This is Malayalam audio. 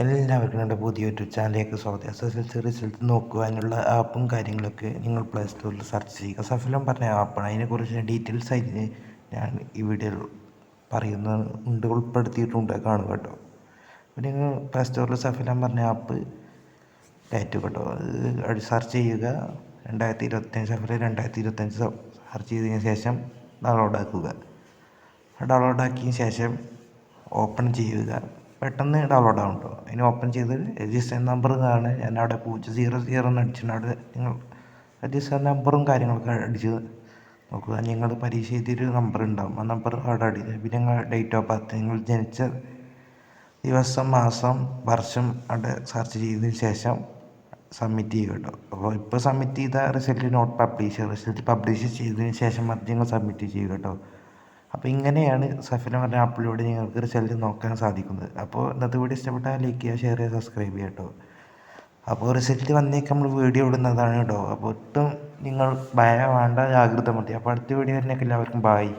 എല്ലാവർക്കും എൻ്റെ പുതിയ യൂട്യൂബ് ചാനലിലേക്ക് സ്വാഗതം. SSLC റിസൾട്ട് നോക്കുവാനുള്ള ആപ്പും കാര്യങ്ങളൊക്കെ നിങ്ങൾ പ്ലേ സ്റ്റോറിൽ സെർച്ച് ചെയ്യുക. സഫലം പറഞ്ഞ ആപ്പാണ്. അതിനെക്കുറിച്ച് ഡീറ്റെയിൽസ് ആയിട്ട് ഞാൻ ഈ വീഡിയോയിൽ പറയുന്നുണ്ട്, ഉൾപ്പെടുത്തിയിട്ടുണ്ട്, കാണുക കേട്ടോ. അപ്പോൾ നിങ്ങൾ പ്ലേ സ്റ്റോറിൽ സഫലം പറഞ്ഞ ആപ്പ് കയറ്റുക കേട്ടോ. അത് സെർച്ച് ചെയ്യുക. 2025 സഫലം 2025 സെർച്ച് ചെയ്തതിന് ശേഷം ഡൗൺലോഡ് ആക്കിയതിന് ശേഷം ഓപ്പൺ ചെയ്യുക. പെട്ടെന്ന് ഡൗൺലോഡ് ആവും കേട്ടോ. അതിന് ഓപ്പൺ ചെയ്ത് രജിസ്റ്റർ നമ്പർ കാണുക. ഞാൻ അവിടെ 000 എന്ന് അടിച്ചിട്ടുണ്ട്. അവിടെ നിങ്ങൾ രജിസ്റ്റർ നമ്പറും കാര്യങ്ങളൊക്കെ അടിച്ച് നോക്കുക. നിങ്ങൾ പരീക്ഷ എഴുതിയൊരു നമ്പർ ഉണ്ടാവും, ആ നമ്പർ അവിടെ അടിക്കുക. പിന്നെ നിങ്ങൾ ഡേറ്റ് ഓഫ് ബർത്ത്, നിങ്ങൾ ജനിച്ച ദിവസം, മാസം, വർഷം അവിടെ സെർച്ച് ചെയ്തതിന് ശേഷം സബ്മിറ്റ് ചെയ്യുക കേട്ടോ. അപ്പോൾ ഇപ്പോൾ സബ്മിറ്റ് ചെയ്ത റിസൾട്ട് നോട്ട് പബ്ലിഷ് ചെയ്തതിന് ശേഷം മാത്രം നിങ്ങൾ സബ്മിറ്റ് ചെയ്യുക കേട്ടോ. അപ്പോൾ ഇങ്ങനെയാണ് സഫലം പറഞ്ഞ ആപ്പിലൂടെ നിങ്ങൾക്ക് റിസൾട്ട് നോക്കാൻ സാധിക്കുന്നത്. അപ്പോൾ ഇന്നത്തെ വീഡിയോ ഇഷ്ടപ്പെട്ടാൽ ലൈക്ക് ചെയ്യുക, ഷെയർ ചെയ്യുക, സബ്സ്ക്രൈബ് ചെയ്യുക കേട്ടോ. അപ്പോൾ റിസൾട്ട് വന്നേക്ക് നമ്മൾ വീഡിയോ ഇടുന്നതാണ് കേട്ടോ. അപ്പോൾ ഒട്ടും നിങ്ങൾ ഭയം വേണ്ട, ജാഗ്രത മതി. അപ്പോൾ അടുത്ത വീഡിയോ വരുന്നേക്ക് എല്ലാവർക്കും ബായ്.